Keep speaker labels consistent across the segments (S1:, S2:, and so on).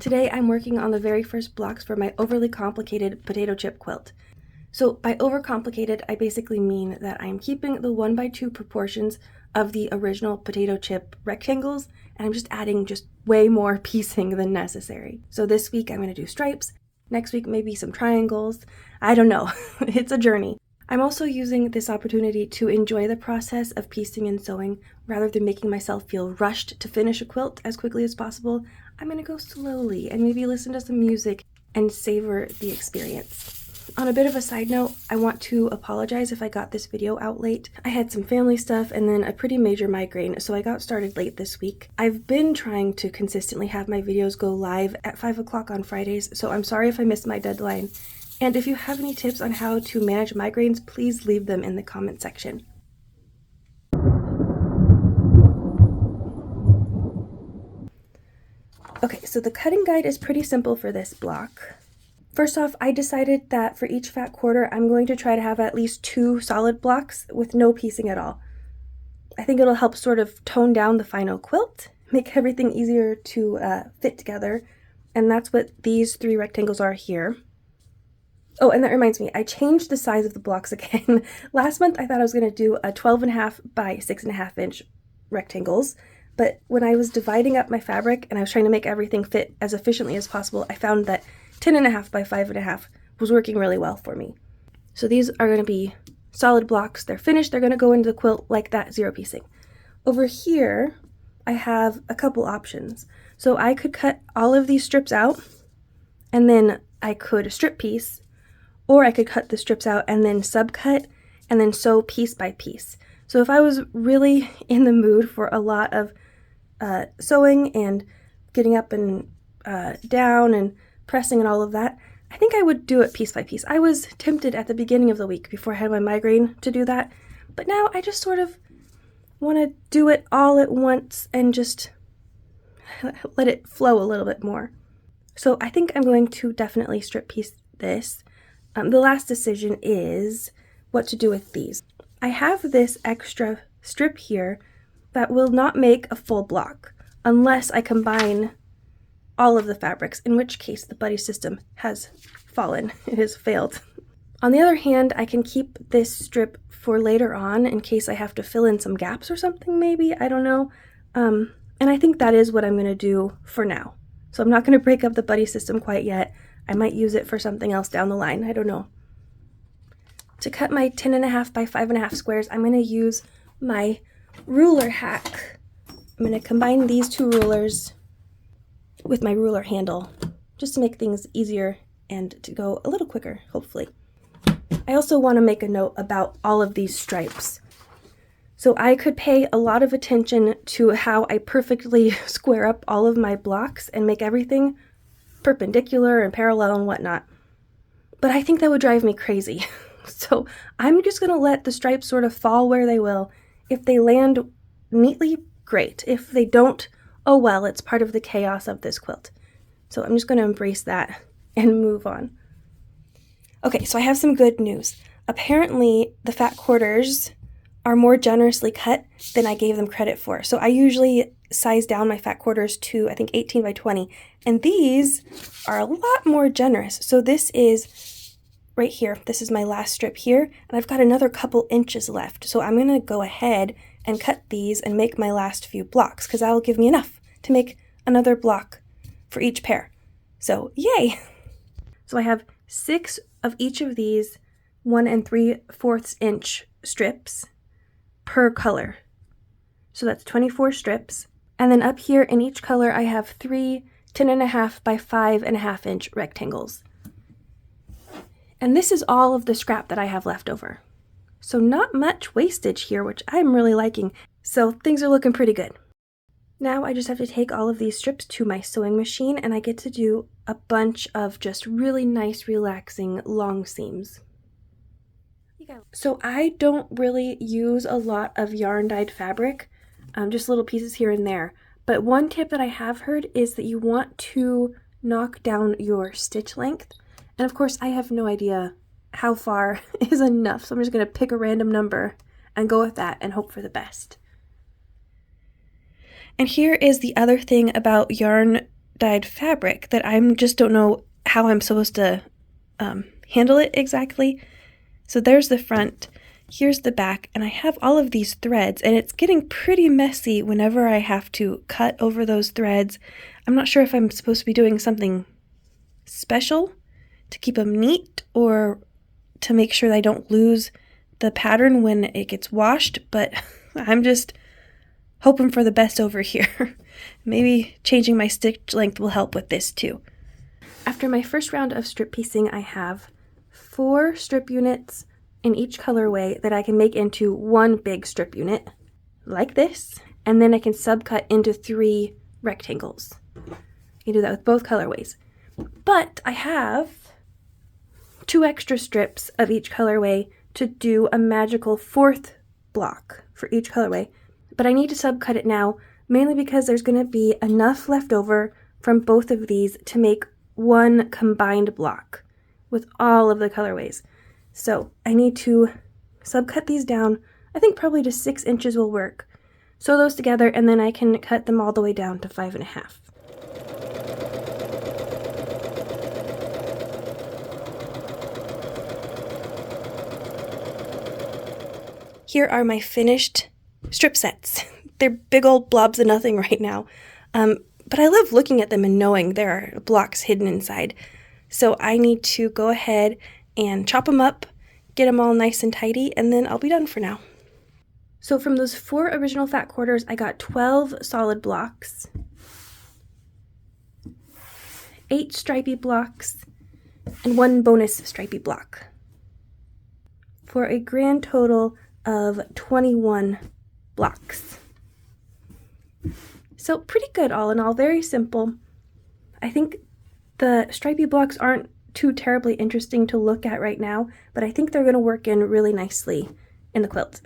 S1: Today I'm working on the very first blocks for my overly complicated potato chip quilt. So by overcomplicated, I basically mean that I'm keeping the 1:2 proportions of the original potato chip rectangles, and I'm just adding way more piecing than necessary. So this week I'm going to do stripes, next week maybe some triangles. I don't know, it's a journey. I'm also using this opportunity to enjoy the process of piecing and sewing rather than making myself feel rushed to finish a quilt as quickly as possible. I'm going to go slowly and maybe listen to some music and savor the experience. On a bit of a side note, I want to apologize if I got this video out late. I had some family stuff and then a pretty major migraine, so I got started late this week. I've been trying to consistently have my videos go live at 5 o'clock on Fridays, so I'm sorry if I missed my deadline. And if you have any tips on how to manage migraines, please leave them in the comment section. Okay, so the cutting guide is pretty simple for this block. First off, I decided that for each fat quarter, I'm going to try to have at least 2 solid blocks with no piecing at all. I think it'll help sort of tone down the final quilt, make everything easier to fit together, and that's what these 3 rectangles are here. Oh, and that reminds me, I changed the size of the blocks again. Last month, I thought I was going to do a 12.5 by 6.5 inch rectangles, but when I was dividing up my fabric and I was trying to make everything fit as efficiently as possible, I found that 10.5 by 5.5 was working really well for me. So these are going to be solid blocks. They're finished. They're going to go into the quilt like that, 0 piecing. Over here, I have a couple options. So I could cut all of these strips out, and then I could strip piece, or I could cut the strips out and then subcut, and then sew piece by piece. So if I was really in the mood for a lot of sewing and getting up and down and pressing and all of that, I think I would do it piece by piece. I was tempted at the beginning of the week before I had my migraine to do that, but now I just sort of want to do it all at once and just let it flow a little bit more. So I think I'm going to definitely strip piece this. The last decision is what to do with these. I have this extra strip here that will not make a full block unless I combine all of the fabrics, in which case the buddy system has fallen. It has failed. On the other hand, I can keep this strip for later on in case I have to fill in some gaps or something maybe, I don't know. And I think that is what I'm going to do for now. So I'm not going to break up the buddy system quite yet. I might use it for something else down the line, I don't know. To cut my 10.5 by 5.5 squares, I'm going to use my ruler hack. I'm going to combine these 2 rulers with my ruler handle, just to make things easier and to go a little quicker, hopefully. I also want to make a note about all of these stripes. So I could pay a lot of attention to how I perfectly square up all of my blocks and make everything perpendicular and parallel and whatnot. But I think that would drive me crazy. So I'm just going to let the stripes sort of fall where they will. If they land neatly, great. If they don't, oh well, it's part of the chaos of this quilt. So I'm just going to embrace that and move on. Okay, so I have some good news. Apparently, the fat quarters are more generously cut than I gave them credit for. So I usually size down my fat quarters to, I think, 18 by 20. And these are a lot more generous. So this is right here. This is my last strip here. And I've got another couple inches left. So I'm going to go ahead and cut these and make my last few blocks, because that will give me enough to make another block for each pair. So yay! So I have 6 of each of these 1 3/4 inch strips per color. So that's 24 strips. And then up here in each color I have 3 10.5 by 5.5 inch rectangles. And this is all of the scrap that I have left over. So not much wastage here, which I'm really liking. So things are looking pretty good. Now I just have to take all of these strips to my sewing machine and I get to do a bunch of just really nice, relaxing long seams. So I don't really use a lot of yarn dyed fabric, just little pieces here and there. But one tip that I have heard is that you want to knock down your stitch length. And of course I have no idea how far is enough, so I'm just going to pick a random number and go with that and hope for the best. And here is the other thing about yarn dyed fabric that I just don't know how I'm supposed to handle it exactly. So there's the front, here's the back, and I have all of these threads, and it's getting pretty messy whenever I have to cut over those threads. I'm not sure if I'm supposed to be doing something special to keep them neat or to make sure that I don't lose the pattern when it gets washed, but I'm just hoping for the best over here. Maybe changing my stitch length will help with this too. After my first round of strip piecing, I have 4 strip units in each colorway that I can make into one big strip unit, like this, and then I can subcut into 3 rectangles. You can do that with both colorways. But I have 2 extra strips of each colorway to do a magical 4th block for each colorway, but I need to subcut it now, mainly because there's going to be enough left over from both of these to make one combined block with all of the colorways. So I need to subcut these down. I think probably just 6 inches will work. Sew those together, and then I can cut them all the way down to 5.5. Here are my finished strip sets. They're big old blobs of nothing right now, but I love looking at them and knowing there are blocks hidden inside. So I need to go ahead and chop them up, get them all nice and tidy, and then I'll be done for now. So from those 4 original fat quarters, I got 12 solid blocks, 8 stripy blocks, and 1 bonus stripy block, for a grand total of 21 blocks. So pretty good all in all, very simple. I think the stripy blocks aren't too terribly interesting to look at right now, but I think they're going to work in really nicely in the quilt.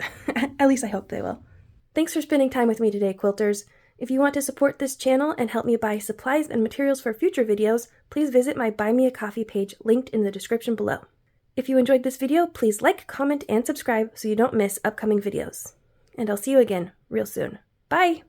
S1: At least I hope they will. Thanks for spending time with me today, quilters. If you want to support this channel and help me buy supplies and materials for future videos, please visit my Buy Me a Coffee page linked in the description below. If you enjoyed this video, please like, comment, and subscribe so you don't miss upcoming videos. And I'll see you again real soon. Bye!